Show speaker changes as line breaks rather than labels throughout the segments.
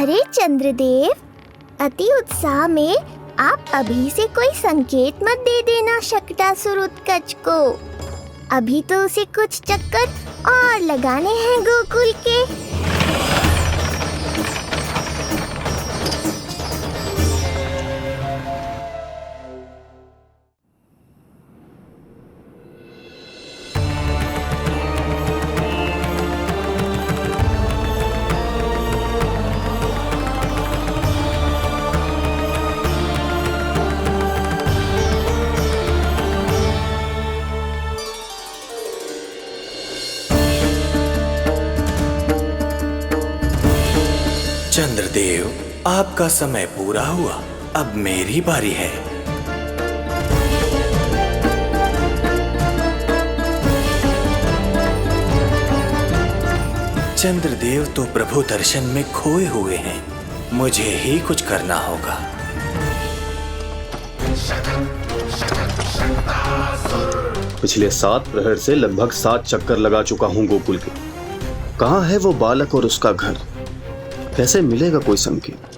अरे चंद्रदेव, अति उत्साह में आप अभी से कोई संकेत मत दे देना शकटासुर उत्कच को। अभी तो उसे कुछ चक्कर और लगाने हैं गोकुल के।
चंद्रदेव, आपका समय पूरा हुआ, अब मेरी बारी है। चंद्रदेव तो प्रभु दर्शन में खोए हुए हैं, मुझे ही कुछ करना होगा।
पिछले 7 प्रहर से लगभग 7 चक्कर लगा चुका हूँ गोकुल के। कहाँ है वो बालक और उसका घर? कैसे मिलेगा कोई संकेत?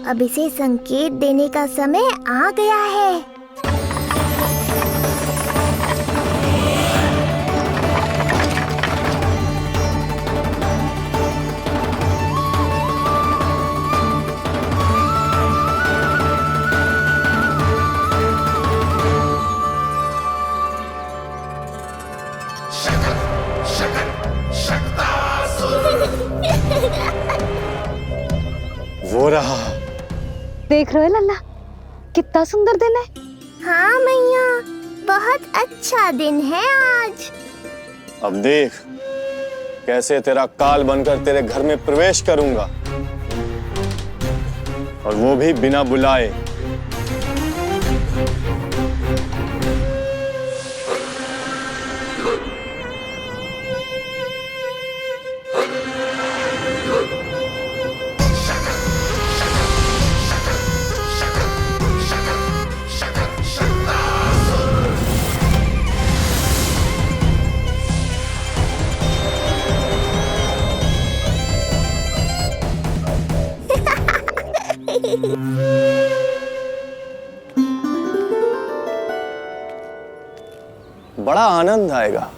अब इसे संकेत देने का समय आ गया है।
वो रहा।
देख रहे हो लल्ला, कितना सुंदर दिन है।
हाँ मैया, बहुत अच्छा दिन है आज।
अब देख कैसे तेरा काल बनकर तेरे घर में प्रवेश करूंगा, और वो भी बिना बुलाए। बड़ा आनंद आएगा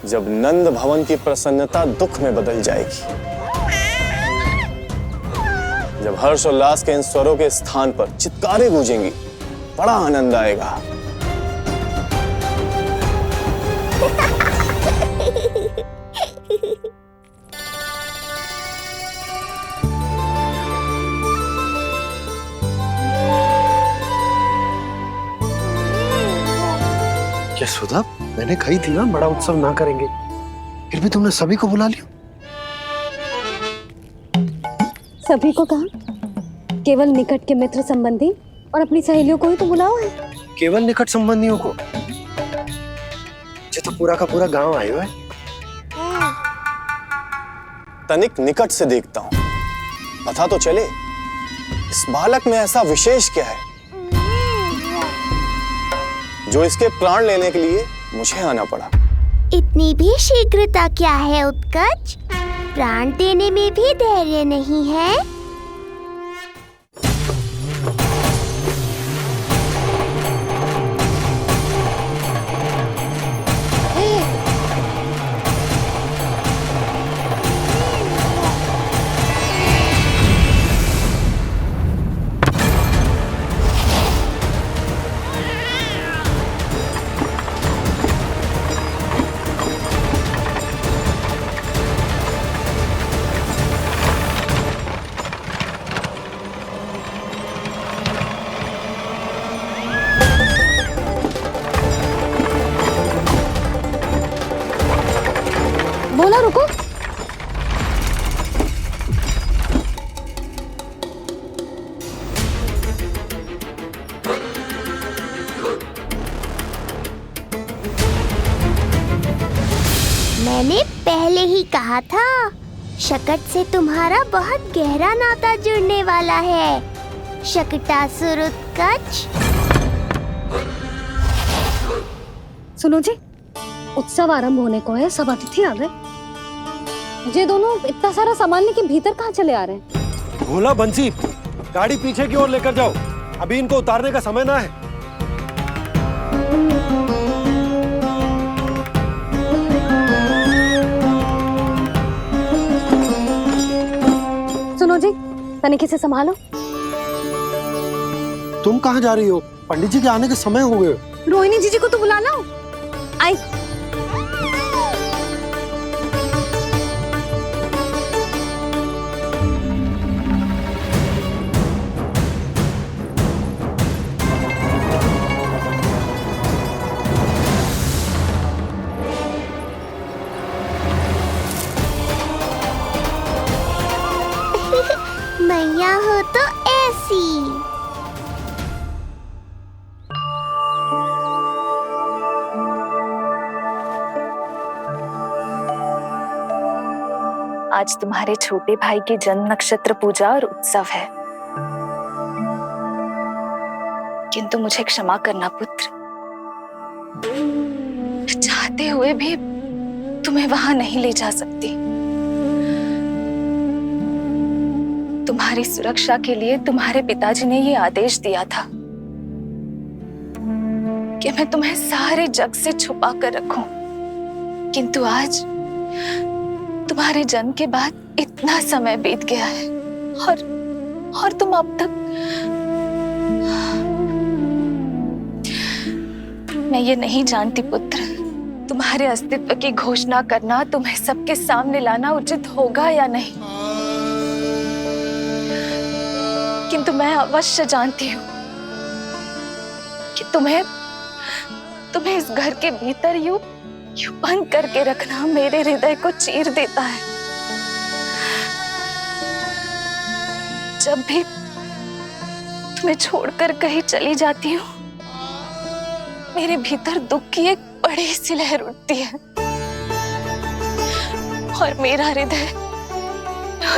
जब नंद भवन की प्रसन्नता दुख में बदल जाएगी, जब हर्षोल्लास के इन स्वरों के स्थान पर चित्कारें गूंजेंगी। बड़ा आनंद आएगा।
यशोदा, मैंने कही थी ना बड़ा उत्सव ना करेंगे, फिर भी तुमने सभी को बुला लिया।
सभी को कहा? केवल निकट के मित्र संबंधी और अपनी सहेलियों को ही तो बुलाओ है।
केवल निकट संबंधियों को? ये तो पूरा का पूरा गांव आयो है।
तनिक निकट से देखता हूं, पता तो चले इस बालक में ऐसा विशेष क्या है जो इसके प्राण लेने के लिए मुझे आना पड़ा।
इतनी भी शीघ्रता क्या है उत्कच? प्राण देने में भी धैर्य नहीं है।
बोला रुको।
मैंने पहले ही कहा था, शकट से तुम्हारा बहुत गहरा नाता जुड़ने वाला है। शकटासुर उत्कच।
सुनो जी, उत्सव आरंभ होने को है, सब अतिथि आ गए। ये दोनों इतना सारा सामान लेके भीतर कहाँ चले आ रहे हैं?
भोला बंसी, गाड़ी पीछे की ओर लेकर जाओ, अभी इनको उतारने का समय ना है।
सुनो जी, तनिके से संभालो।
तुम कहाँ जा रही हो? पंडित जी के आने के समय हो गए।
रोहिणी जीजी को तो बुला लो। आई।
मैया हो तो ऐसी।
आज तुम्हारे छोटे भाई की जन्म नक्षत्र पूजा और उत्सव है, किंतु मुझे क्षमा करना पुत्र, चाहते हुए भी तुम्हें वहां नहीं ले जा सकती। तुम्हारी सुरक्षा के लिए तुम्हारे पिताजी ने ये आदेश दिया था कि मैं तुम्हें सारे जग से छुपा कर रखूं, किंतु आज तुम्हारे जन्म के बाद इतना समय बीत गया है और तुम अब तक। मैं ये नहीं जानती पुत्र, तुम्हारे अस्तित्व की घोषणा करना, तुम्हें सबके सामने लाना उचित होगा या नहीं, किंतु मैं अवश्य जानती हूँ कि तुम्हें इस घर के भीतर यूं बंद करके रखना मेरे हृदय को चीर देता है। जब भी तुम्हें छोड़कर कहीं चली जाती हूँ, मेरे भीतर दुख की एक बड़ी सी लहर उठती है और मेरा हृदय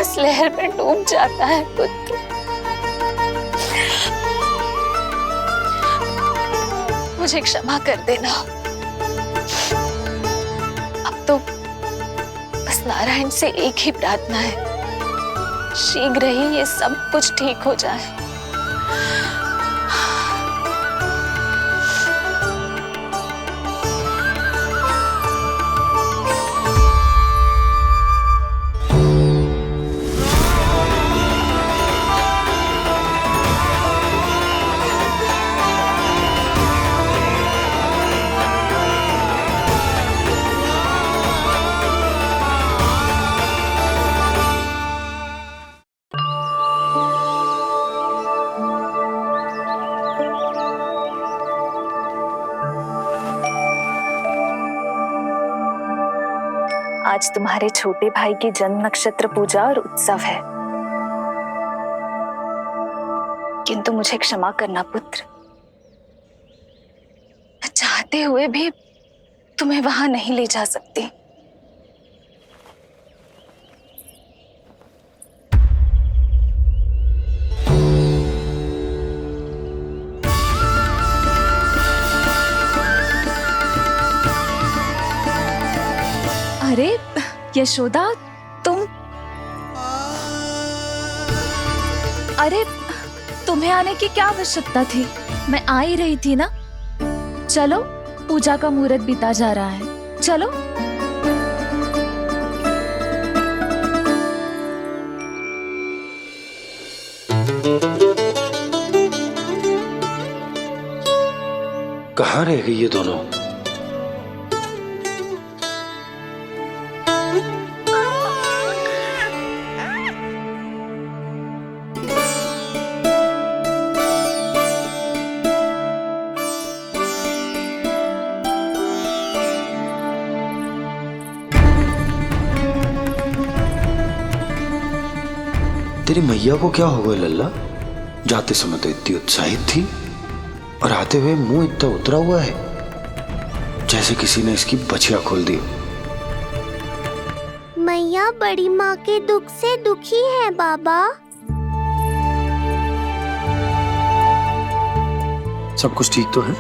उस लहर में डूब जाता है पुत्र। मुझे क्षमा कर देना। अब तो बस नारायण से एक ही प्रार्थना है, शीघ्र ही ये सब कुछ ठीक हो जाए। आज तुम्हारे छोटे भाई की जन्म नक्षत्र पूजा और उत्सव है, किंतु मुझे क्षमा करना पुत्र, चाहते हुए भी तुम्हें वहां नहीं ले जा सकती। अरे यशोदा, तुम, अरे तुम्हें आने की क्या आवश्यकता थी? मैं आ ही रही थी ना। चलो, पूजा का मुहूर्त बीता जा रहा है, चलो।
कहाँ रह गई ये दोनों? तेरी मैया को क्या हो गया लल्ला? जाते समय तो इतनी उत्साहित थी और आते हुए मुंह इतना उतरा हुआ है जैसे किसी ने इसकी बछिया खोल दी।
मैया बड़ी माँ के दुख से दुखी है बाबा।
सब कुछ ठीक तो है?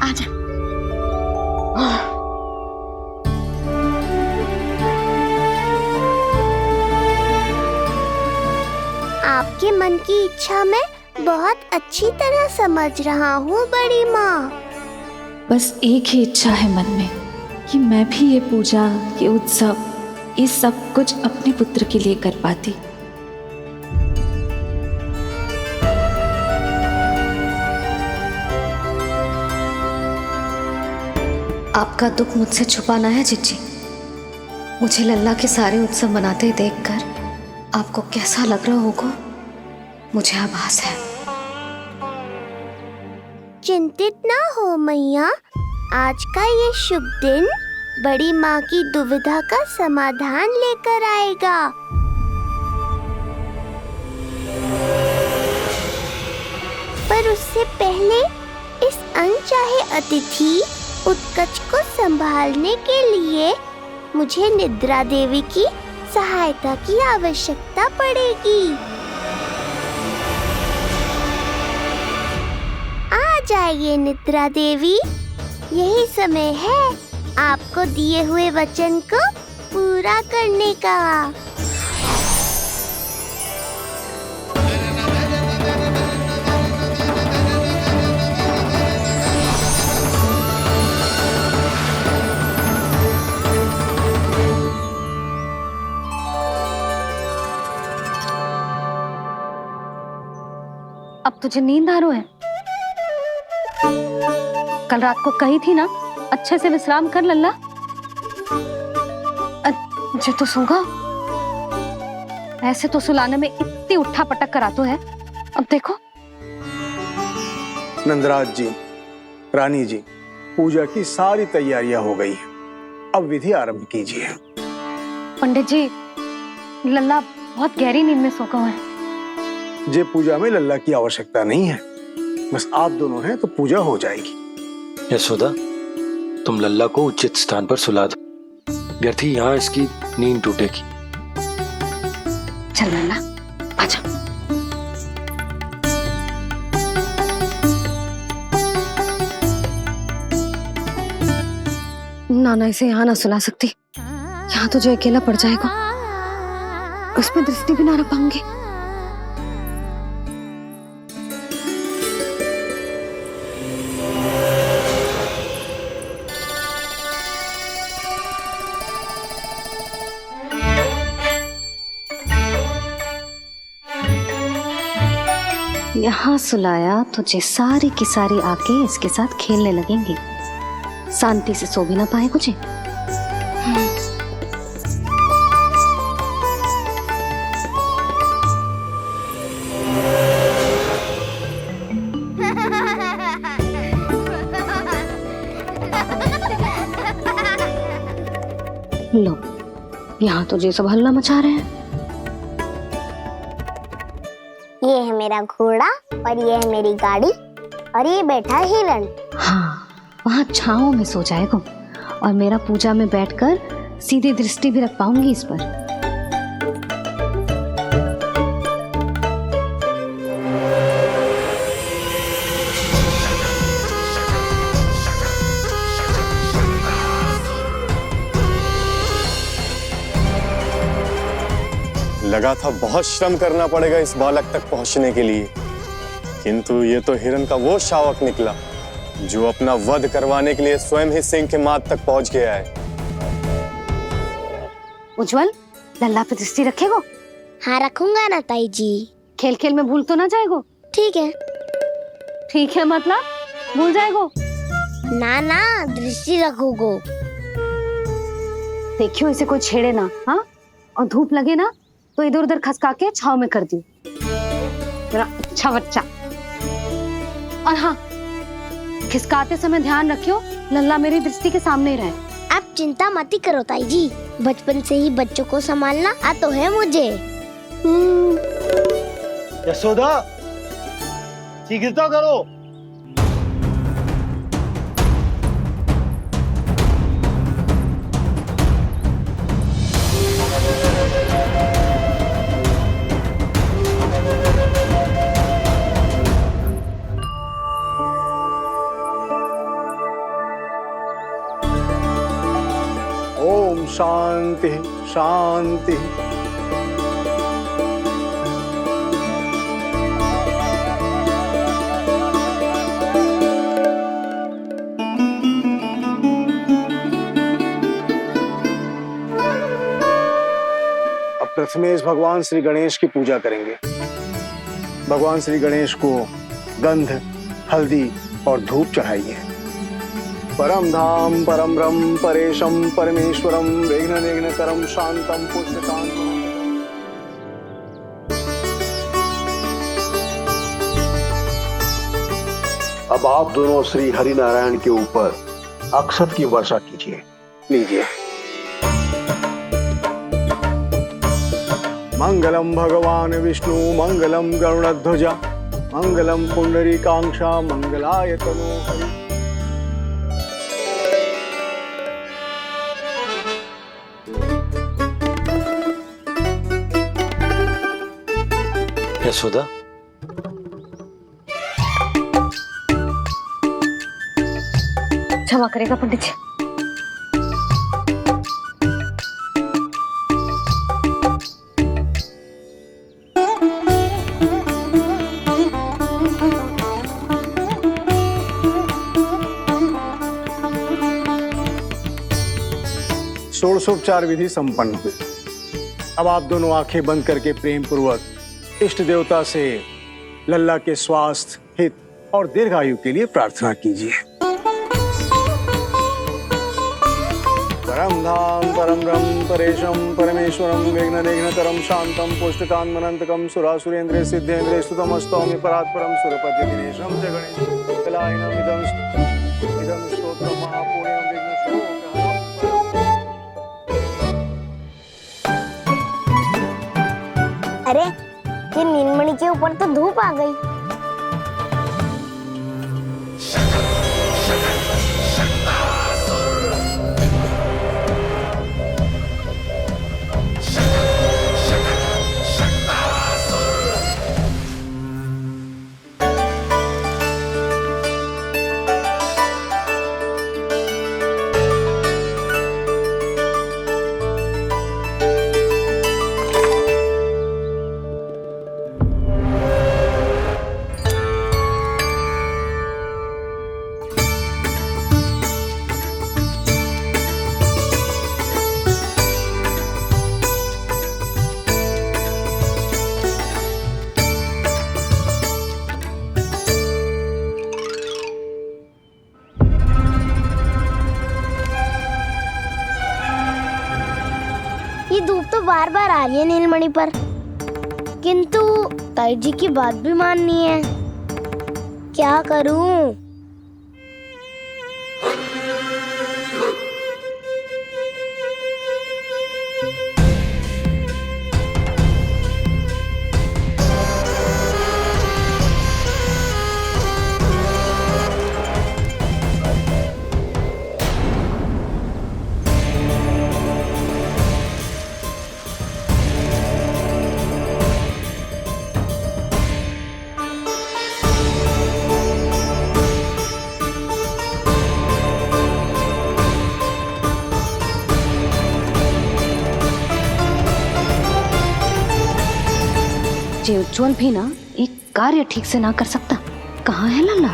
आजा। मन की इच्छा मैं बहुत अच्छी तरह समझ रहा हूँ बड़ी माँ।
बस एक ही इच्छा है मन में कि मैं भी ये पूजा, ये उत्सव, ये सब कुछ अपने पुत्र के लिए कर पाती।
आपका दुख मुझसे छुपाना है जिज्जी। मुझे लल्ला के सारे उत्सव मनाते देखकर आपको कैसा लग रहा होगा मुझे आभास है।
चिंतित ना हो मैया, आज का ये शुभ दिन बड़ी माँ की दुविधा का समाधान लेकर आएगा। पर उससे पहले इस अनचाहे अतिथि उत्कच को संभालने के लिए मुझे निद्रा देवी की सहायता की आवश्यकता पड़ेगी। आ जाइए निद्रा देवी, यही समय है आपको दिए हुए वचन को पूरा करने का।
अब तुझे नींद आ रहा है? कल रात को कही थी ना अच्छे से विश्राम कर लल्ला। जो तो सोगा, ऐसे तो सुलाने में इतनी उठा पटक कर आतो है। अब देखो।
नंदराज जी, रानी जी, पूजा की सारी तैयारियां हो गई हैं। अब विधि आरंभ कीजिए।
पंडित जी, लल्ला बहुत गहरी नींद में सो गया है।
जे पूजा में लल्ला की आवश्यकता नहीं है, बस आप दोनों हैं तो पूजा हो जाएगी।
यशोदा, तुम लल्ला को उचित स्थान पर सुला दो, व्यर्थ ही यहाँ इसकी नींद टूटेगी।
चल लल्ला, आजा। नाना इसे यहाँ ना सुला सकती, यहाँ तो जो अकेला पड़ जाएगा, उसमें दृष्टि भी ना रख पाऊंगी। यहाँ सुलाया तो जे सारी की सारी आके इसके साथ खेलने लगेंगी, शांति से सो भी ना पाए कुछ। लो, यहाँ तो जे सब हल्ला मचा रहे हैं।
ये है मेरा घोड़ा और ये है मेरी गाड़ी और ये बैठा हिरण।
हाँ, वहाँ छांव में सो जाएगा और मेरा पूजा में बैठकर सीधी दृष्टि भी रख पाऊंगी इस पर।
लगा था बहुत श्रम करना पड़ेगा इस बालक तक पहुंचने के लिए, किंतु ये तो हिरण का वो शावक निकला जो अपना वध करवाने के लिए स्वयं ही सिंह के माथ तक पहुंच गया है।
उज्जवल, लल्ला पे दृष्टि रखेगो?
हाँ रखूंगा ना ताई जी।
खेल खेल में भूल तो ना जाएगो?
ठीक है।
ठीक है मतलब भूल जाएगो?
ना ना, दृष्टि रखोगो।
देखियो इसे कोई छेड़े ना, हाँ? और धूप लगे ना तो इधर उधर खसका के छाव में कर दी। मेरा अच्छा बच्चा। और हाँ, खिसकाते समय ध्यान रखियो लल्ला मेरी दृष्टि के सामने ही रहे।
आप चिंता मत करो ताई जी, बचपन से ही बच्चों को संभालना आता है मुझे।
यशोदा, शीघ्रता करो।
ओम शांति शांति।
प्रथमेश भगवान श्री गणेश की पूजा करेंगे। भगवान श्री गणेश को गंध, हल्दी और धूप चढ़ाइए। परम धाम परम ब्रह्म परेशम परमेश्वरम विघ्न निघ्नकरम शांतम पुष्टकांतम।
अब आप दोनों श्री हरि नारायण के ऊपर अक्षत की वर्षा कीजिए।
लीजिए। मंगलम भगवान विष्णु मंगलम गरुड़ध्वजा मंगलम पुंडरीकांक्षा मंगलाय तनो हरि।
यशोदा,
क्षमा करेगा पंडित जी।
षोडशोपचार विधि संपन्न हुई। अब आप दोनों आंखें बंद करके प्रेम पूर्वक इष्ट देवता से लल्ला के स्वास्थ्य, हित और दीर्घायु के लिए प्रार्थना कीजिए। परम धाम परम ब्रह्म परेशम परमेश्वरम विघ्न निघ्नकरम शांतम पुष्टकांतमनंतकम सुरासुरेंद्र सिद्धेंद्र स्तुतम स्तौम्य परात्परम सुरपति दिनेशम च गणेश कलायनम इदम स्तोत्रम महापुण्यम विघ्न शोकहरम।
अरे ये नीलमणि के ऊपर तो धूप आ गई। ये धूप तो बार बार आ रही है नीलमणि पर, किंतु ताई जी की बात भी माननी है। क्या करूं?
जे उज्जवल भी ना एक कार्य ठीक से ना कर सकता। कहाँ है लल्ला?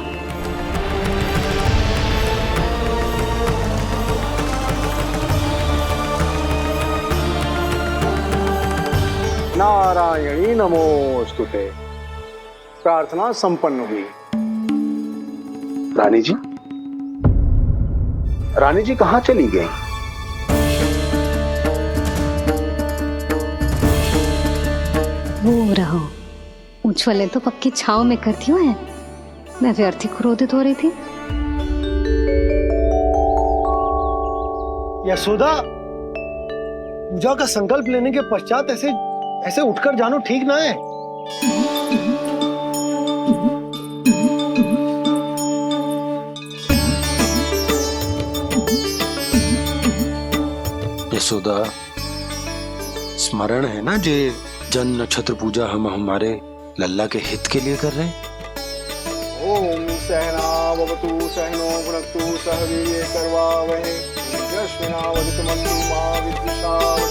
नारायणी नमोस्तुते। प्रार्थना संपन्न हुई।
रानी जी, रानी जी कहाँ चली गई?
वो रहो, उज्जवल तो पक्की छाव में करती हूँ। मैं व्यर्थ ही क्रोधित हो रही थी।
यशोदा, पूजा का संकल्प लेने के पश्चात ऐसे ऐसे उठकर जानो ठीक ना है।
यशोदा, स्मरण है ना जे जन नक्षत्र पूजा हम हमारे लल्ला के हित के लिए कर रहे हैं।
ओम सहनावतु सहनो भुनक्तु सह वीर्यं करवावहै यस्मिनावदितमस्तु मा विद्विषावहै।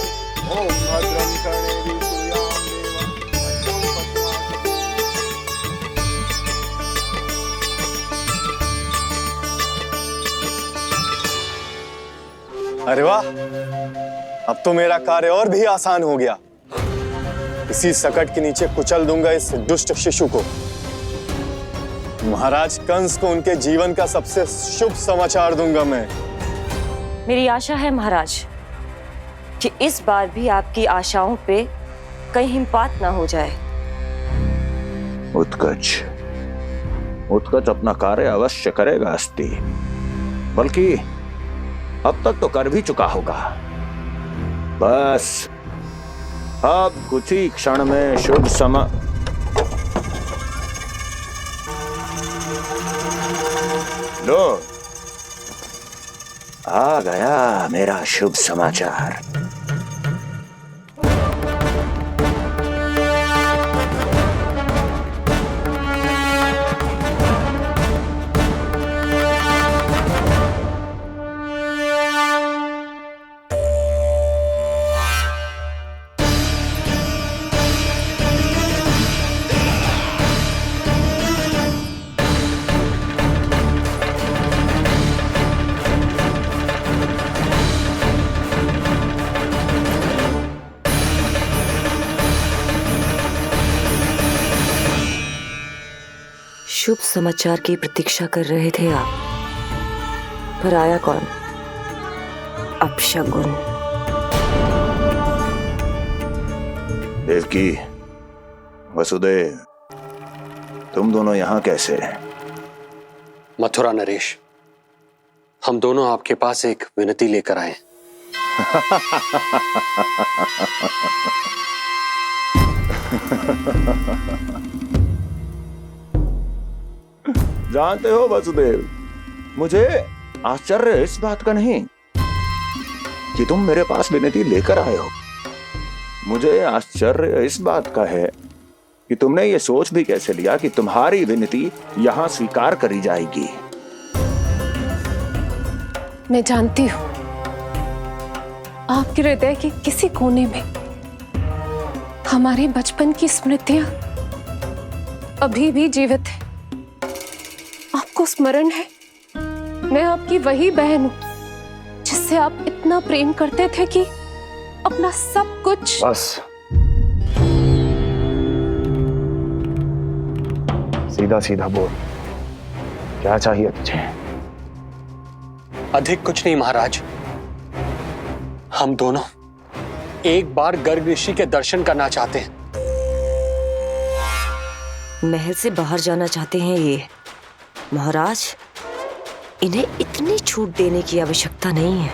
ओम भद्रं कर्णेभिः सूर्यां देवं भद्रं पश्चिमात्। अरे वाह, अब तो मेरा कार्य और भी आसान हो गया।
इसी सकट के नीचे कुचल दूंगा इस दुष्ट शिशु को। महाराज कंस को उनके जीवन का सबसे शुभ समाचार दूंगा मैं।
मेरी आशा है महाराज कि इस बार भी आपकी आशाओं पे कहीं हिमपात ना हो जाए।
उत्कच अपना कार्य अवश्य करेगा अस्ति, बल्कि अब तक तो कर भी चुका होगा। बस अब कुछ ही क्षण में शुभ समय। लो, आ गया मेरा शुभ समाचार।
शुभ समाचार की प्रतीक्षा कर रहे थे आप, पर आया कौन? अपशगुन।
देवकी, वसुदेव, तुम दोनों यहाँ कैसे?
मथुरा नरेश, हम दोनों आपके पास एक विनती लेकर आए।
जानते हो वसुदेव, मुझे आश्चर्य इस बात का नहीं कि तुम मेरे पास विनती लेकर आए हो। मुझे आश्चर्य इस बात का है कि तुमने ये सोच भी कैसे लिया कि तुम्हारी विनती यहां स्वीकार करी जाएगी।
मैं जानती हूँ आपके हृदय के किसी कोने में हमारे बचपन की स्मृतियां अभी भी जीवित है। आपको स्मरण है, मैं आपकी वही बहन हूं जिससे आप इतना प्रेम करते थे कि अपना सब कुछ।
बस सीधा सीधा बोल, क्या चाहिए तुझे?
अधिक कुछ नहीं महाराज, हम दोनों एक बार गर्ग ऋषि के दर्शन करना चाहते हैं।
महल से बाहर जाना चाहते हैं ये। महाराज, इन्हें इतनी छूट देने की आवश्यकता नहीं है।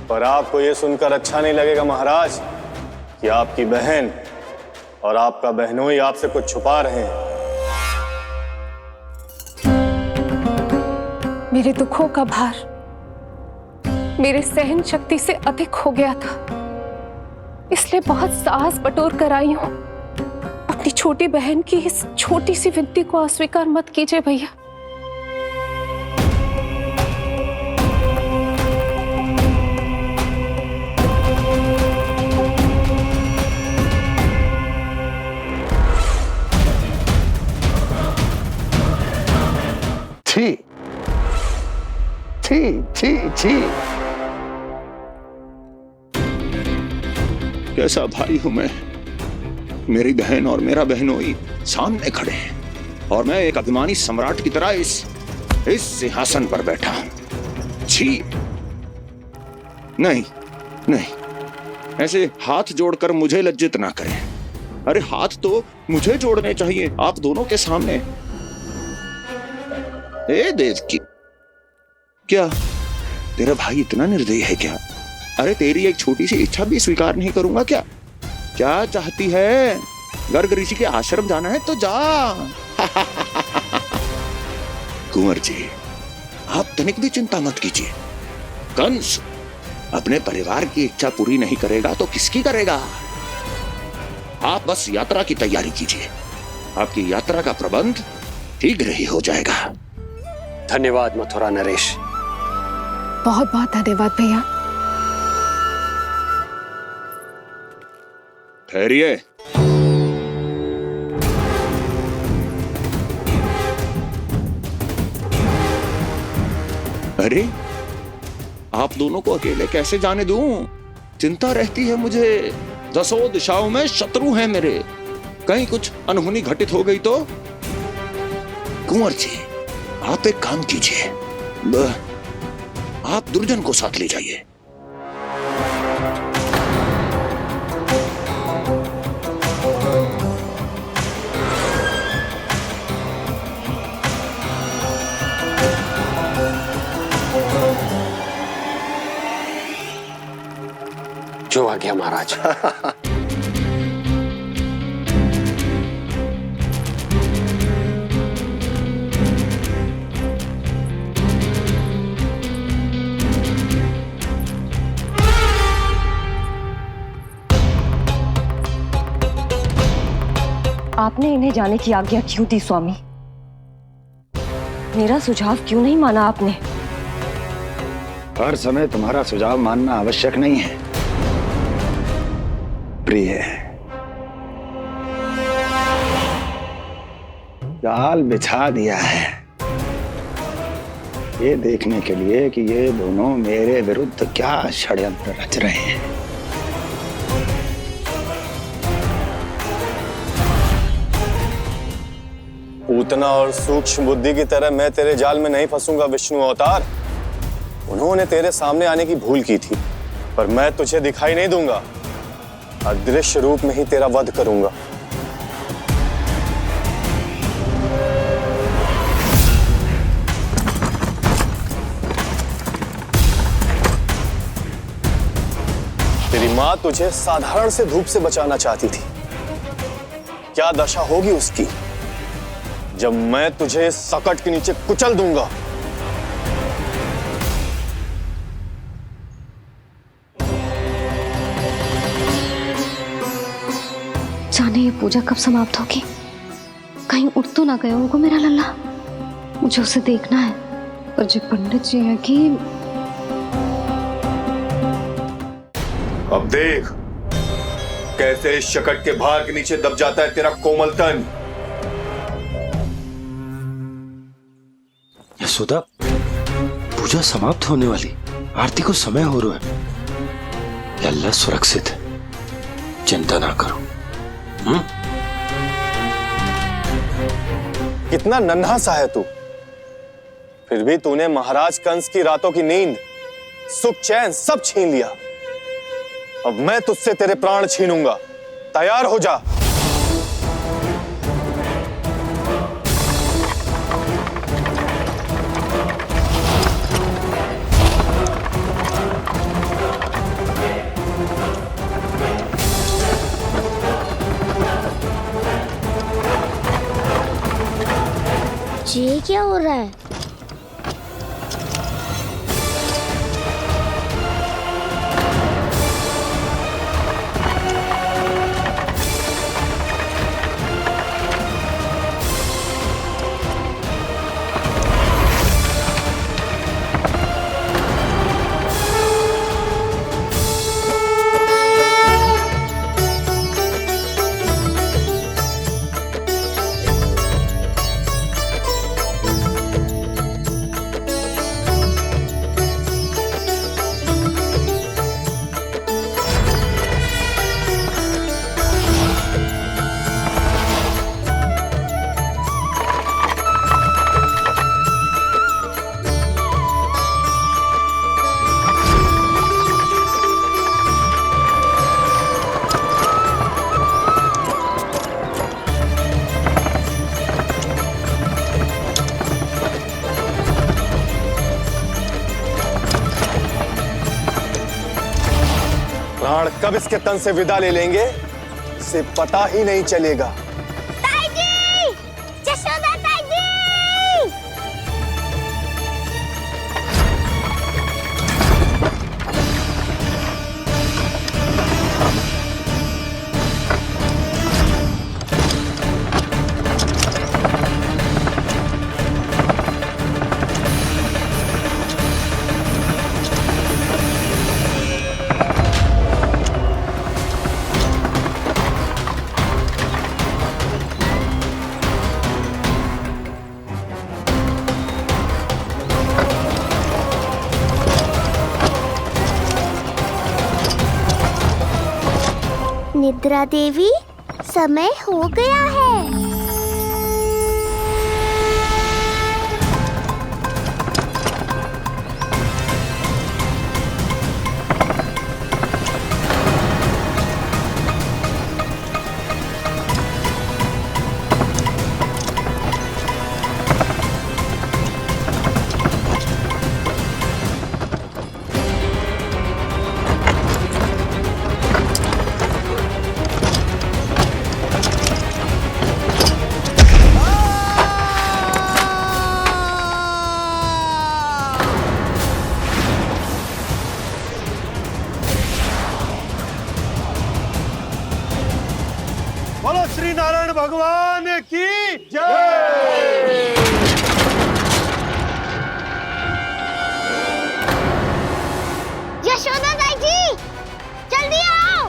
पर आपको यह सुनकर अच्छा नहीं लगेगा महाराज कि आपकी बहन और आपका बहनोई आपसे कुछ छुपा रहे हैं।
मेरे दुखों का भार मेरे सहन शक्ति से अधिक हो गया था, इसलिए बहुत साहस बटोर कर आई हूं। अपनी छोटी बहन की इस छोटी सी विनती को अस्वीकार मत कीजिए भैया।
छी छी छी छी,
कैसा भाई हूं मैं? मेरी बहन और मेरा बहनोई सामने खड़े हैं और मैं एक अभिमानी सम्राट की तरह इस सिंहासन पर बैठा हूं। छी! नहीं नहीं, ऐसे हाथ जोड़कर मुझे लज्जित ना करें। अरे हाथ तो मुझे जोड़ने चाहिए आप दोनों के सामने। ए देवकी, क्या तेरा भाई इतना निर्दयी है क्या? अरे तेरी एक छोटी सी इच्छा भी स्वीकार नहीं करूंगा क्या? क्या चाहती है? गर्ग ऋषि के आश्रम जाना है तो जा। कुंवर जी, आप तनिक भी चिंता मत कीजिए। कंस अपने परिवार की इच्छा पूरी नहीं करेगा तो किसकी करेगा? आप बस यात्रा की तैयारी कीजिए, आपकी यात्रा का प्रबंध शीघ्र ही हो जाएगा।
धन्यवाद मथुरा नरेश।
बहुत बहुत धन्यवाद भैया।
ठहरिए। अरे आप दोनों को अकेले कैसे जाने दूं? चिंता रहती है मुझे। दसों दिशाओं में शत्रु हैं मेरे, कहीं कुछ अनहोनी घटित हो गई तो। कुंवर जी, आप एक काम कीजिए, आप दुर्जन को साथ ले जाइए।
जो आ गया महाराज।
आपने इन्हें जाने की आज्ञा क्यों दी स्वामी? मेरा सुझाव क्यों नहीं माना आपने?
हर समय तुम्हारा सुझाव मानना आवश्यक नहीं है प्रिय। जाल बिछा दिया है ये देखने के लिए कि ये दोनों मेरे विरुद्ध क्या षड्यंत्र रच रहे हैं।
पूतना और सूक्ष्म बुद्धि की तरह मैं तेरे जाल में नहीं फंसूंगा विष्णु अवतार। उन्होंने तेरे सामने आने की भूल की थी, पर मैं तुझे दिखाई नहीं दूंगा। अदृश्य रूप में ही तेरा वध करूंगा। तेरी मां तुझे साधारण से धूप से बचाना चाहती थी। क्या दशा होगी उसकी जब मैं तुझे सकट के नीचे कुचल दूंगा।
जाने ये पूजा कब समाप्त होगी? कहीं उठ तो ना गया होगा मेरा लल्ला। मुझे उसे देखना है। पर जो पंडित जी है कि
अब देख कैसे इस शकट के भार के नीचे दब जाता है तेरा कोमल तन।
यशोदा, पूजा समाप्त होने वाली, आरती को समय हो रहा है। लल्ला सुरक्षित है, चिंता ना करो।
कितना नन्हा सा है तू, फिर भी तूने महाराज कंस की रातों की नींद, सुख चैन सब छीन लिया। अब मैं तुझसे तेरे प्राण छीनूंगा। तैयार हो जा।
ये क्या हो रहा है? प्राण कब इसके तन से विदा ले लेंगे इसे पता ही नहीं चलेगा। ताई जी! जशोदा ताई जी! निद्रा देवी, समय हो गया है।
बोलो श्री नारायण भगवान की जय।
यशोदा दाई जी, जल्दी आओ।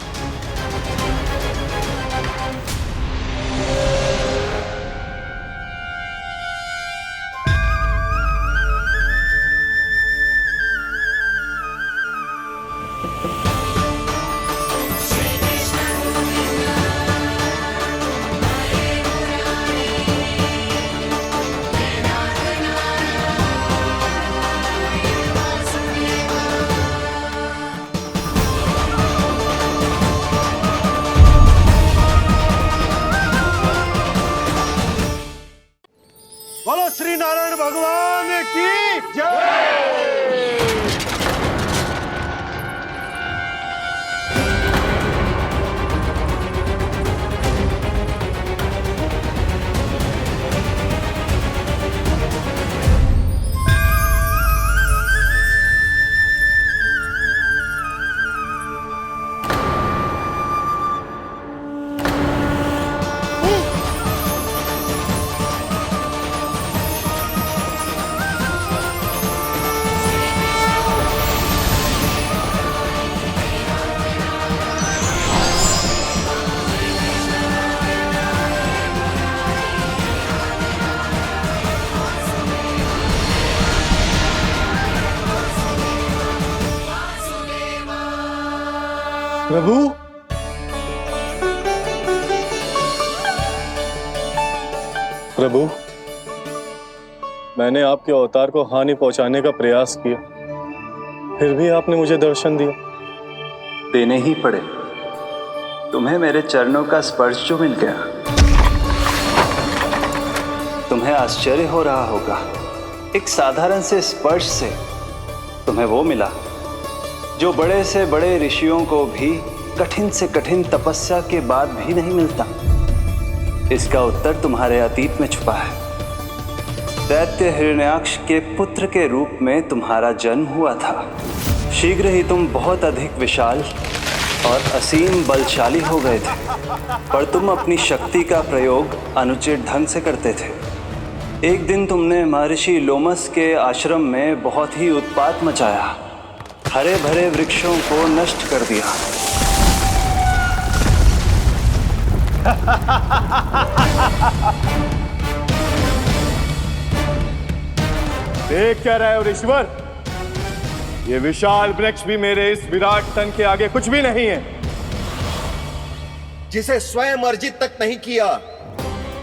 बोलो श्री नारायण भगवान की जय। प्रभु, प्रभु, मैंने आपके अवतार को हानि पहुंचाने का प्रयास किया, फिर भी आपने मुझे दर्शन दिया।
देने ही पड़े। तुम्हें मेरे चरणों का स्पर्श जो मिल गया, तुम्हें आश्चर्य हो रहा होगा। एक साधारण से स्पर्श से तुम्हें वो मिला जो बड़े से बड़े ऋषियों को भी कठिन से कठिन तपस्या के बाद भी नहीं मिलता। इसका उत्तर तुम्हारे अतीत में छुपा है। दैत्य हिरण्याक्ष के पुत्र के रूप में तुम्हारा जन्म हुआ था। शीघ्र ही तुम बहुत अधिक विशाल और असीम बलशाली हो गए थे, पर तुम अपनी शक्ति का प्रयोग अनुचित ढंग से करते थे। एक दिन तुमने महर्षि लोमस के आश्रम में बहुत ही उत्पात मचाया, हरे भरे वृक्षों को नष्ट कर दिया।
देख क्या रहे हो ऋषिवर? ये विशाल वृक्ष भी मेरे इस विराट तन के आगे कुछ भी नहीं है।
जिसे स्वयं अर्जित तक नहीं किया,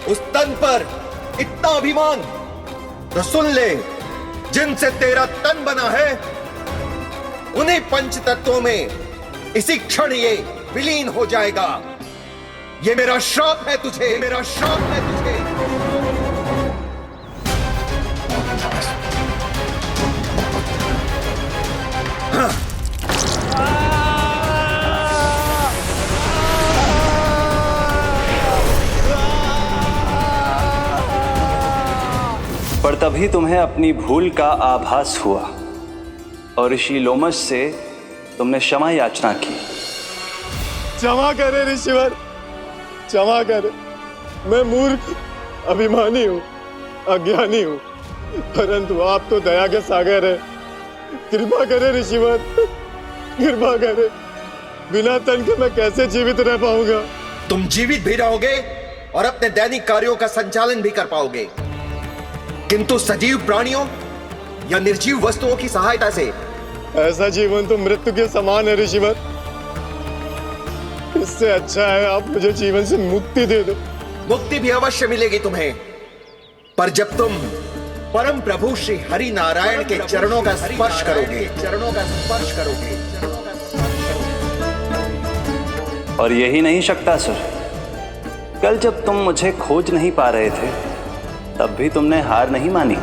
उस तन पर इतना अभिमान, तो सुन ले, जिनसे तेरा तन बना है उन्हीं पंच तत्वों में इसी क्षण ये विलीन हो जाएगा। ये मेरा श्राप है तुझे, मेरा श्राप है तुझे।
पर तभी तुम्हें अपनी भूल का आभास हुआ और ऋषि लोमस से तुमने क्षमा याचना की।
क्षमा करे ऋषिवर, क्षमा करे। मैं मूर्ख, अभिमानी हूँ, अज्ञानी हूँ, परंतु आप तो दया के सागर है। कृपा करे ऋषिवर, कृपा करे। बिना तन के मैं कैसे जीवित रह पाऊंगा?
तुम जीवित भी रहोगे और अपने दैनिक कार्यों का संचालन भी कर पाओगे, किंतु सजीव प्राणियों या निर्जीव वस्तुओं की सहायता से।
ऐसा जीवन तो मृत्यु के समान है ऋषिवर। इससे अच्छा है आप मुझे जीवन से मुक्ति दे दो।
मुक्ति भी अवश्य मिलेगी तुम्हें, पर जब तुम परम प्रभु श्री हरि नारायण के चरणों का स्पर्श करोगे।
और यही नहीं शक्तासुर, कल जब तुम मुझे खोज नहीं पा रहे थे तब भी तुमने हार नहीं मानी।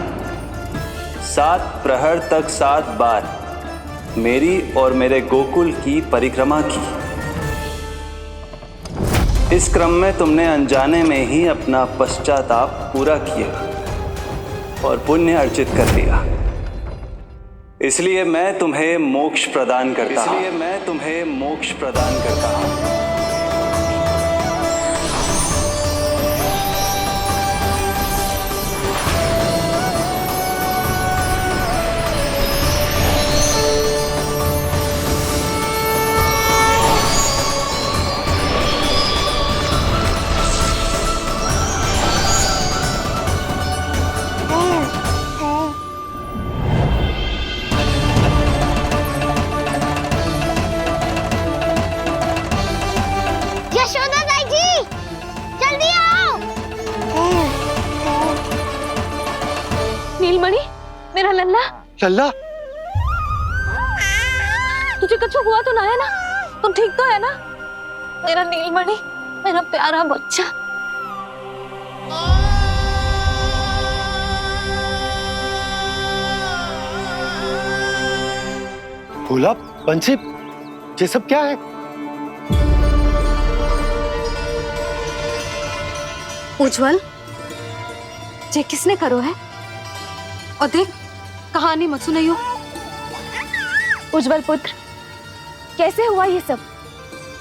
7 प्रहर तक 7 बार मेरी और मेरे गोकुल की परिक्रमा की। इस क्रम में तुमने अनजाने में ही अपना पश्चाताप पूरा किया और पुण्य अर्जित कर लिया। इसलिए मैं तुम्हें मोक्ष प्रदान करता हूं।
यशोदा ताई जी, जल्दी आओ।
नीलमणि, मेरा लल्ला।
लल्ला,
तुझे कुछ हुआ तो ना है ना? तुम ठीक तो है ना? मेरा नीलमणि, मेरा प्यारा बच्चा।
भोला, बंसी, ये सब क्या है?
उज्जवल, ये किसने करो है? और देख, कहानी मत सुनाइयो।
उज्जवल पुत्र, कैसे हुआ ये सब?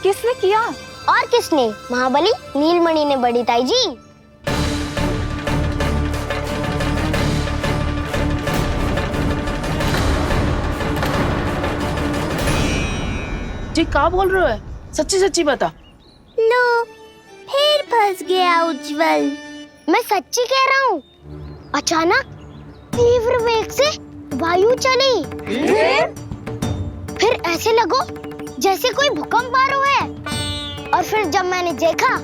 किसने किया?
और किसने? महाबली नीलमणि ने, बड़ी ताई जी।
जी क्या बोल रहे हो है? सच्ची सच्ची बता।
लो, फिर फंस गया उज्जवल। मैं सच्ची कह रहा हूँ। अचानक तीव्र वेग से वायु चली। फिर ऐसे लगो जैसे कोई भूकंप आ रहा है। और फिर जब मैंने देखा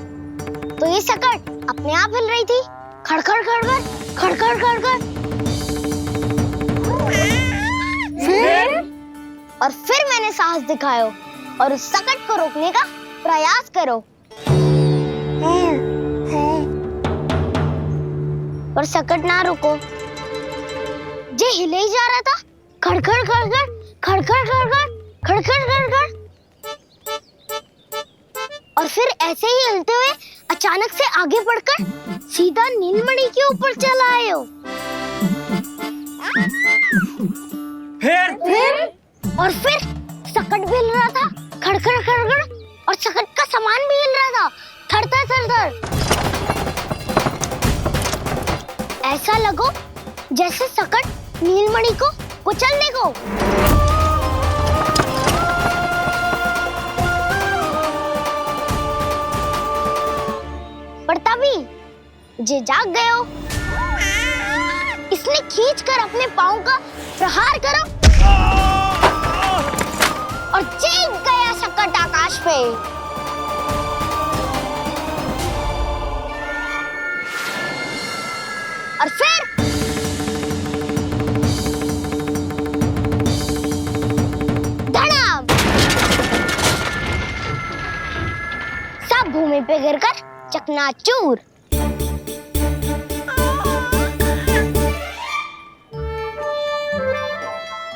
तो ये सकट अपने आप हिल रही थी, खड़खड़ खड़खड़ खड़खड़ खड़खड़। फिर मैंने साहस दिखाया और उस सकट को रोकने का प्रयास करो। पर सकट ना रुको, जे हिले ही जा रहा था, खड़खड़ खड़खड़ खड़खड़ खड़खड़ खड़खड़ खड़खड़। और फिर ऐसे ही हिलते हुए अचानक से आगे बढ़कर सीधा नीलमणि के ऊपर चला आए हो। और फिर सकट भी हिल रहा था, खड़खड़ खड़खड़, और सकट का सामान भी हिल रहा था, थरथर थरथर। ऐसा लगो जैसे सकट नीलमणि को कुचलने को। पर तभी जे जाग गए हो, इसने खींचकर अपने पांव का प्रहार करो और चीख गया सकट आकाश पे। और फिर धड़ाम, सब भूमि पे गिरकर चकनाचूर।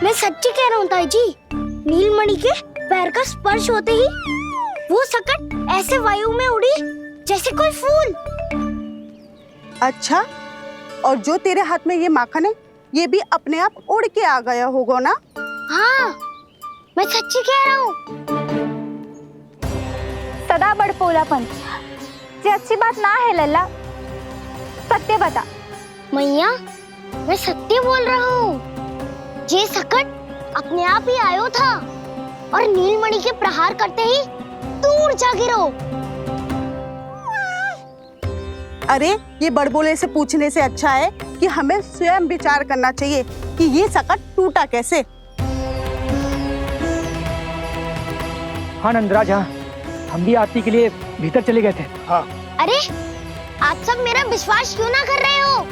मैं सच्ची कह रहा हूँ ताई जी, नीलमणि के पैर का स्पर्श होते ही वो सकट ऐसे वायु में उड़ी जैसे कोई फूल।
अच्छा, और जो तेरे हाथ में ये माखन है, ये भी अपने आप उड़ के आ गया होगा ना?
हाँ, मैं सच्ची कह रहा हूँ।
सदा बड़पोलापन, ये अच्छी बात ना है लल्ला। सत्य बता।
मैया, मैं सत्य बोल रहा हूँ। ये सकट अपने आप ही आयो था और नीलमणि के प्रहार करते ही दूर जा गिरो।
अरे, ये बड़बोले से पूछने से अच्छा है कि हमें स्वयं विचार करना चाहिए कि ये सकट टूटा कैसे।
हाँ नंदराज, हाँ, हम भी आरती के लिए भीतर चले गए थे।
हाँ।
अरे आप सब मेरा विश्वास क्यों ना कर रहे हो?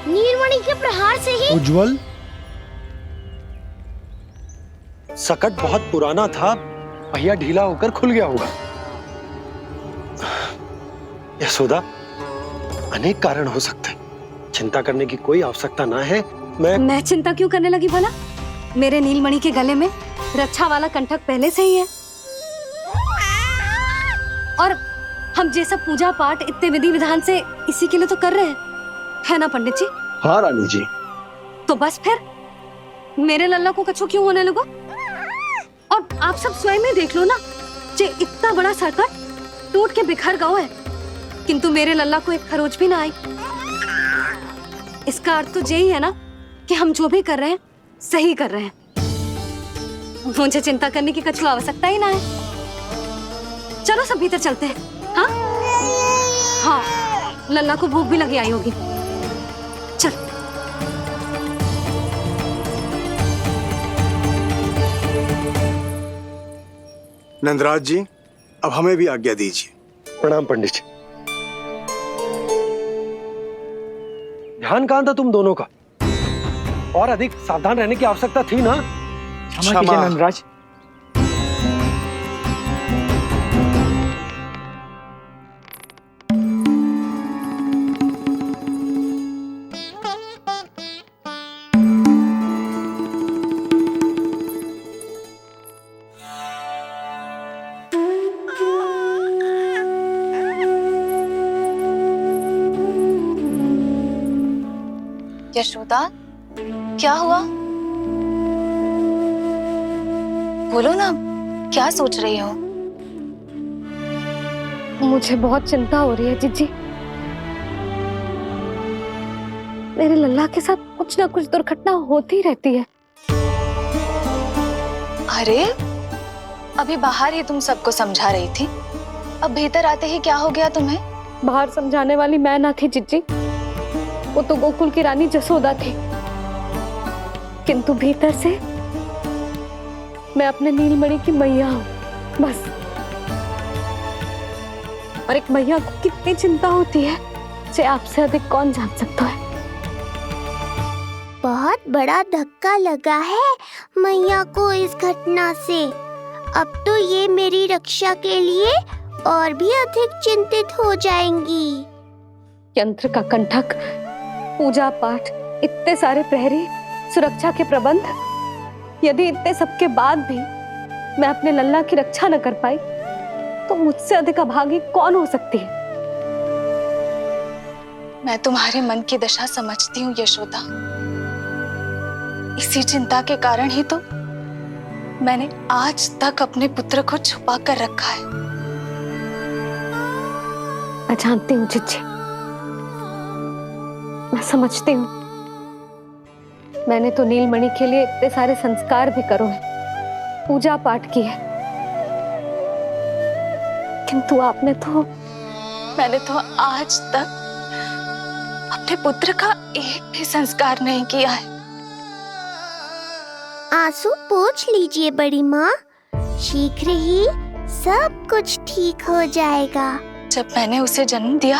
नीलमणि के प्रहार से ही
उज्जवल, सकट बहुत पुराना था, पहिया ढीला होकर खुल गया होगा। यशोदा, अनेक कारण हो सकते हैं, चिंता करने की कोई आवश्यकता ना है।
मैं चिंता क्यों करने लगी भला? मेरे नीलमणि के गले में रक्षा वाला कंठक पहले से ही है, और हम जैसा पूजा पाठ इतने विधि विधान से इसी के लिए तो कर रहे हैं, है ना पंडित जी?
हाँ रानी जी।
तो बस फिर मेरे लल्ला को कछु क्यों होने लगा? और आप सब स्वयं ही देख लो ना, जे इतना बड़ा संकट टूट के बिखर गया है, किंतु मेरे लल्ला को एक खरोच भी ना आई। इसका अर्थ तो यही है ना कि हम जो भी कर रहे हैं सही कर रहे हैं। मुझे चिंता करने की कछु आवश्यकता ही ना है। चलो सब भीतर चलते हैं। हाँ हाँ, लल्ला को भूख भी लगी आई होगी। चल।
नंदराज जी, अब हमें भी आज्ञा दीजिए।
प्रणाम पंडित जी। ध्यान कहाँ था तुम दोनों का? और अधिक सावधान रहने की आवश्यकता थी ना?
क्षमा कीजिए नंदराज।
यशोदा, क्या हुआ? बोलो ना, क्या सोच रही हो?
मुझे बहुत चिंता हो रही है जीजी। मेरे लल्ला के साथ कुछ ना कुछ दुर्घटना होती रहती है।
अरे, अभी बाहर ही तुम सबको समझा रही थी, अब भीतर आते ही क्या हो गया तुम्हें?
बाहर समझाने वाली मैं ना थी जीजी, वो तो गोकुल की रानी जसोदा थी, किंतु भीतर से मैं अपने नीलमणि की मैया हूँ, बस। और एक मैया को कितनी चिंता होती है, से आपसे अधिक कौन जान सकता है।
बहुत बड़ा धक्का लगा है मैया को इस घटना से। अब तो ये मेरी रक्षा के लिए और भी अधिक चिंतित हो जाएंगी।
यंत्र का कंठक, पूजा पाठ, इतने सारे प्रहरी, सुरक्षा के प्रबंध, यदि इतने सबके बाद भी मैं अपने लल्ला की रक्षा न कर पाई तो मुझसे अधिक अभागी कौन हो सकती है?
मैं तुम्हारे मन की दशा समझती हूँ यशोदा। इसी चिंता के कारण ही तो मैंने आज तक अपने पुत्र को छुपा कर रखा है।
मैं जानती हूँ जीजी, मैं समझती हूँ। मैंने तो नीलमणि के लिए इतने सारे संस्कार भी करो है, पूजा पाठ की है, किंतु मैंने तो आज तक अपने पुत्र का एक भी संस्कार नहीं किया है।
आंसू पोंछ लीजिए बड़ी माँ, शीघ्र ही सब कुछ ठीक हो जाएगा।
जब मैंने उसे जन्म दिया,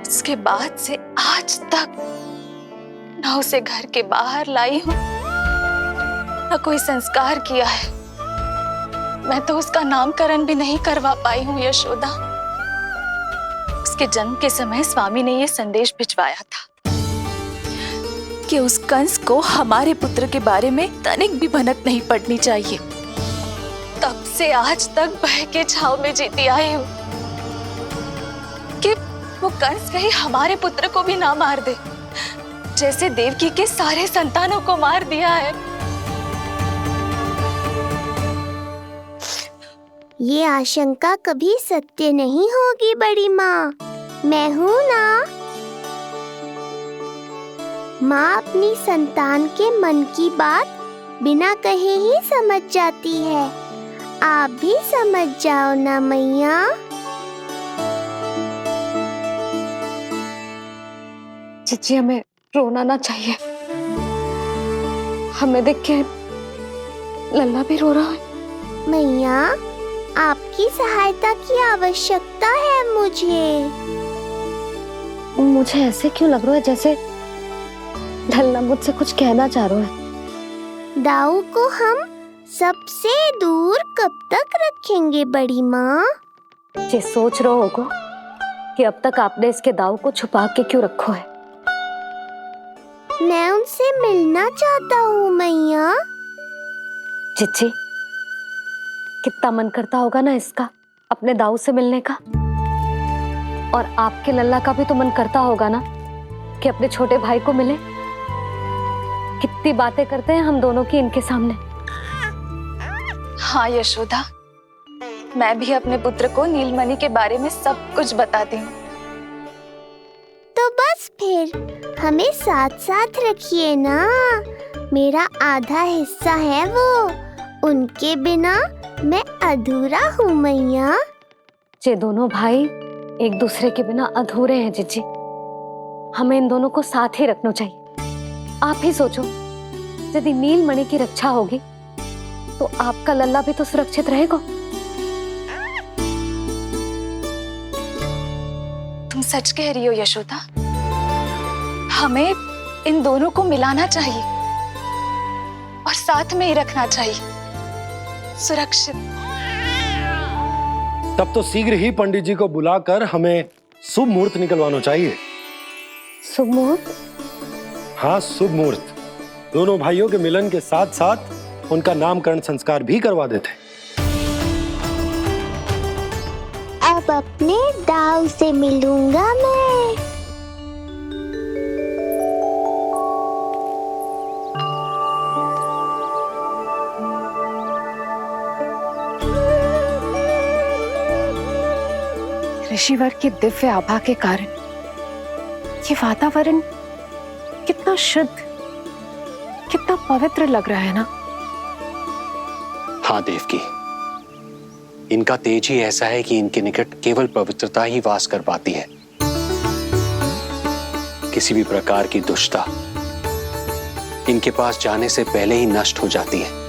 उसके बाद से आज तक न उसे घर के बाहर लाई हूँ, न कोई संस्कार किया है। मैं तो उसका नामकरण भी नहीं करवा पाई हूँ यशोदा। उसके जन्म के समय स्वामी ने यह संदेश भिजवाया था कि उस कंस को हमारे पुत्र के बारे में तनिक भी भनक नहीं पड़नी चाहिए। तब से आज तक भय के छाव में जीती आई हूँ कि वो कंस कहीं हमारे पुत्र को भी ना मार दे, जैसे देवकी के सारे संतानों को मार दिया है।
ये आशंका कभी सत्य नहीं होगी बड़ी माँ, मैं हूँ ना। माँ अपनी संतान के मन की बात बिना कहे ही समझ जाती है। आप भी समझ जाओ ना मैया।
जीजी, हमें रोना ना चाहिए। हमें देख के लल्ला भी रो रहा है।
मैया, आपकी सहायता की आवश्यकता है मुझे।
मुझे ऐसे क्यों लग रहा है जैसे लल्ला मुझसे कुछ कहना चाह रहा है।
दाऊ को हम सबसे दूर कब तक रखेंगे बड़ी माँ?
ये सोच रहे होगा कि अब तक आपने इसके दाऊ को छुपा के क्यों रखो है।
मैं उनसे मिलना चाहता हूँ मैया।
चिच्ची, कितना मन करता होगा ना इसका अपने दाऊ से मिलने का। और आपके लल्ला का भी तो मन करता होगा ना कि अपने छोटे भाई को मिले। कितनी बातें करते हैं हम दोनों की इनके सामने।
हाँ यशोदा, मैं भी अपने पुत्र को नीलमणि के बारे में सब कुछ बताती हूँ।
तो बस फिर हमें साथ साथ रखिए ना। मेरा आधा हिस्सा है वो, उनके बिना मैं अधूरा हूँ मैया।
ये दोनों भाई एक दूसरे के बिना अधूरे हैं जिज्जी। हमें इन दोनों को साथ ही रखना चाहिए। आप ही सोचो, यदि नीलमणि की रक्षा होगी तो आपका लल्ला भी तो सुरक्षित रहेगा।
तुम सच कह रही हो यशोदा, हमें इन दोनों को मिलाना चाहिए और साथ में ही रखना चाहिए, सुरक्षित।
तब तो शीघ्र ही पंडित जी को बुलाकर हमें शुभ मुहूर्त निकलवाना चाहिए।
शुभ मुहूर्त?
हाँ, शुभ मुहूर्त। दोनों भाइयों के मिलन के साथ साथ उनका नामकरण संस्कार भी करवा देते।
अब अपने दाऊ से मिलूंगा मैं।
ऋषिवर की दिव्य आभा के कारण ये वातावरण कितना शुद्ध, कितना पवित्र लग रहा है ना।
हाँ देवकी, इनका तेज ही ऐसा है कि इनके निकट केवल पवित्रता ही वास कर पाती है। किसी भी प्रकार की दुष्टता इनके पास जाने से पहले ही नष्ट हो जाती है।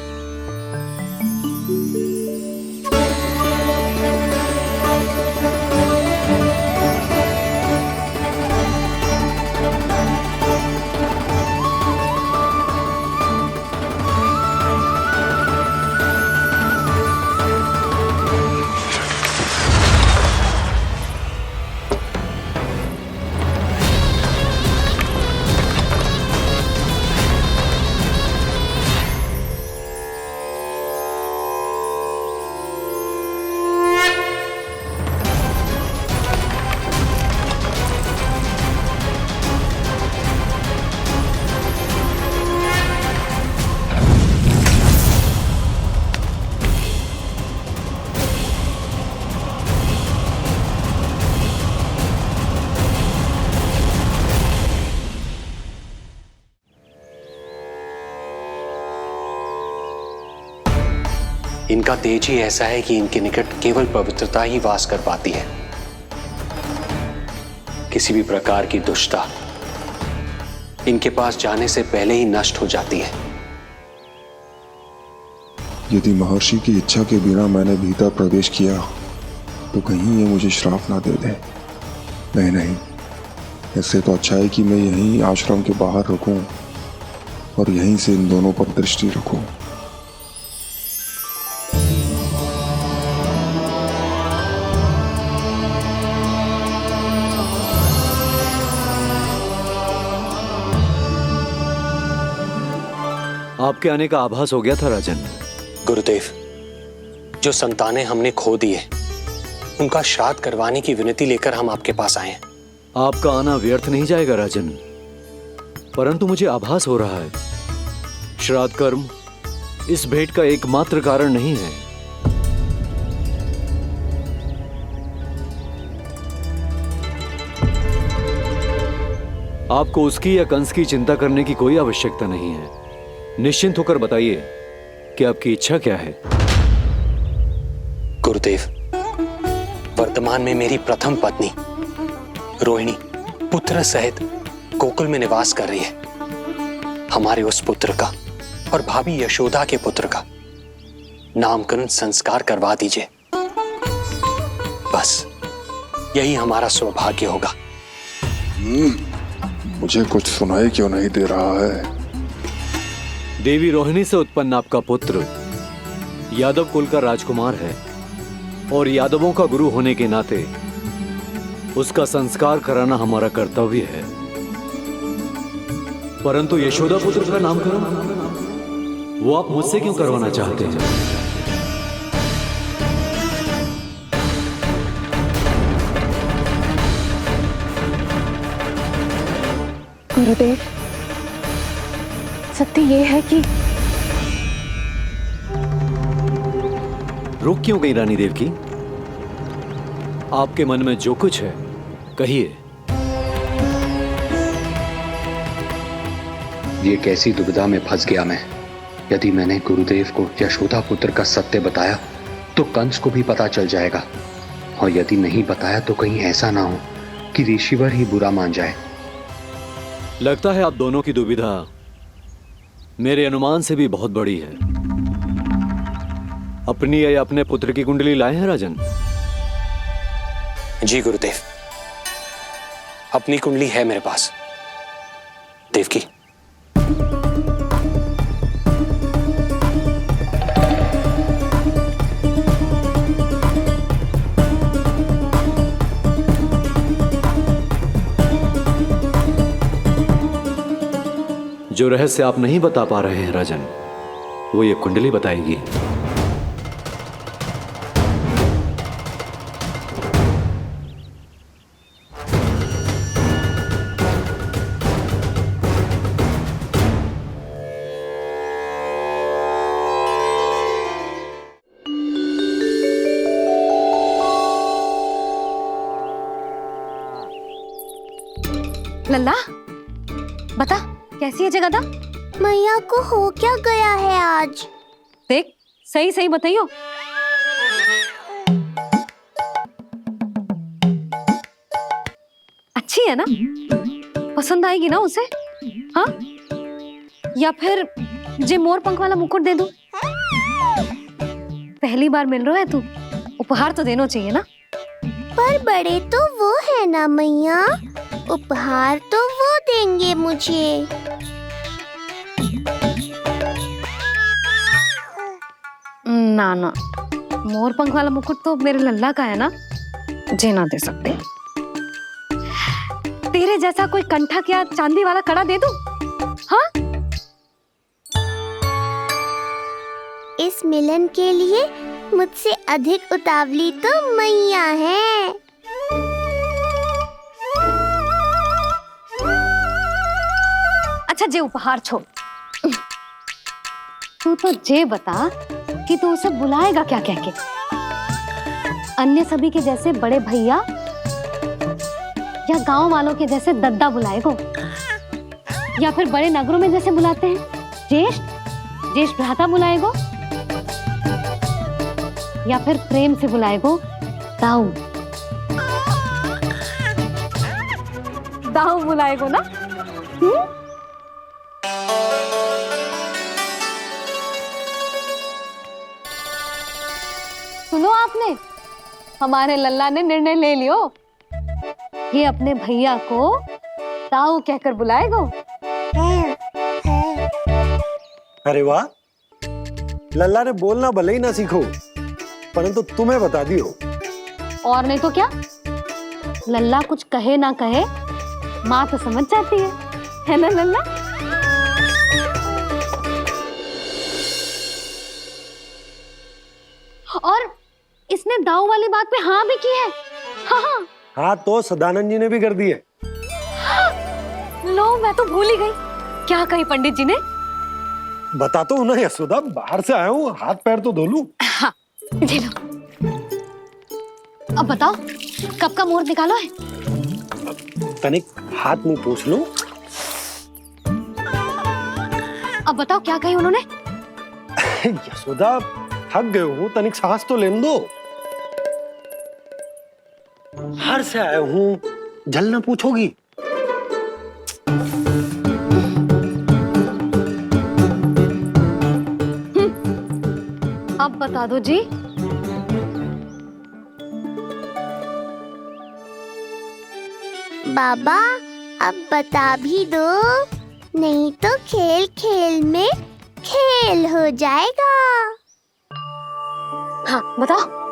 इनका तेज ही ऐसा है कि इनके निकट केवल पवित्रता ही वास कर पाती है। किसी भी प्रकार की दुष्टता इनके पास जाने से पहले ही नष्ट हो जाती है।
यदि महर्षि की इच्छा के बिना मैंने भीतर प्रवेश किया तो कहीं ये मुझे श्राप ना दे दे। नहीं, इससे तो अच्छा है कि मैं यहीं आश्रम के बाहर रुकूं और यहीं से इन दोनों पर दृष्टि रखूं।
आपके आने का आभास हो गया था राजन।
गुरुदेव, जो संतानें हमने खो दी है उनका श्राद्ध करवाने की विनती लेकर हम आपके पास आए हैं।
आपका आना व्यर्थ नहीं जाएगा राजन, परंतु मुझे आभास हो रहा है श्राद्ध कर्म इस भेंट का एकमात्र कारण नहीं है। आपको उसकी या कंस की चिंता करने की कोई आवश्यकता नहीं है। निश्चिंत होकर बताइए कि आपकी इच्छा क्या है।
गुरुदेव, वर्तमान में मेरी प्रथम पत्नी रोहिणी पुत्र सहित गोकुल में निवास कर रही है। हमारे उस पुत्र का और भाभी यशोदा के पुत्र का नामकरण संस्कार करवा दीजिए। बस यही हमारा सौभाग्य होगा।
मुझे कुछ सुनाई क्यों नहीं दे रहा है?
देवी रोहिणी से उत्पन्न आपका पुत्र यादव कुल का राजकुमार है और यादवों का गुरु होने के नाते उसका संस्कार कराना हमारा कर्तव्य है। परंतु यशोदा पुत्र का नामकरण वो आप मुझसे क्यों करवाना चाहते हैं?
गुरुदेव, सत्य ये है कि
रुक क्यों गई रानी देवकी? आपके मन में जो कुछ है कहिए।
ये कैसी दुविधा में फंस गया मैं। यदि मैंने गुरुदेव को यशोदा पुत्र का सत्य बताया तो कंस को भी पता चल जाएगा, और यदि नहीं बताया तो कहीं ऐसा ना हो कि ऋषिवर ही बुरा मान जाए।
लगता है आप दोनों की दुविधा मेरे अनुमान से भी बहुत बड़ी है। अपनी या अपने पुत्र की कुंडली लाए हैं राजन?
जी गुरुदेव, अपनी कुंडली है मेरे पास। देवकी,
जो रहस्य आप नहीं बता पा रहे हैं राजन, वो ये कुंडली बताएगी।
लल्ला, बता कैसी है जगदा?
मैया को हो क्या गया है आज?
देख, सही सही बताइयो। अच्छी है ना? पसंद आएगी ना उसे? हाँ? या फिर जे मोर पंख वाला मुकुट दे दूं? पहली बार मिल रहा है तू, उपहार तो देना चाहिए ना?
पर बड़े तो वो है ना मैया, उपहार तो वो देंगे मुझे।
ना ना, मोर पंख वाला मुकुट तो मेरे लल्ला का है ना, जे ना दे सकते। तेरे जैसा कोई कंठक या चांदी वाला कड़ा दे दूं? हाँ?
इस मिलन के लिए मुझसे अधिक उतावली तो मैया है।
अच्छा, जे उपहार छोड़, तू तो जे बता कि तू उसे बुलाएगा क्या कह के? अन्य सभी के जैसे बड़े भैया या गांव वालों के जैसे दद्दा बुलाएगो, या फिर बड़े नगरों में जैसे बुलाते हैं ज्येष्ठ भ्राता बुलाएगो, या फिर प्रेम से बुलाएगो दाऊ दाऊ बुलाएगो ना? सुनो आपने, हमारे लल्ला ने निर्णय ले लियो, ये अपने भैया को ताऊ कहकर बुलाएगो।
अरे वाह, लल्ला ने बोलना भले ही ना सीखो, परंतु तुम्हें बता दियो।
और नहीं तो क्या, लल्ला कुछ कहे ना कहे माँ तो समझ जाती है ना लल्ला? और इसने दाऊ वाली बात पे हाँ भी की है। हाँ हाँ
हाँ, तो सदानंद जी ने भी कर दी है।
लो, मैं तो भूल ही गई। क्या कही पंडित जी ने?
बता तो ना यशोदा, बाहर से आया हूँ, हाथ पैर तो धो लूं।
हाँ, ये लो। अब बताओ, कब का मुहूर्त निकालो है?
तनिक हाथ मुंह पूछ लूं।
अब बताओ क्या कही उन्होंने?
यशोदा, थक गए हूँ, तनिक सांस तो लेने दो। बाहर से आया हूँ, जल ना पूछोगी?
अब बता दो जी।
बाबा अब बता भी दो, नहीं तो खेल खेल में खेल हो जाएगा।
हाँ बताओ।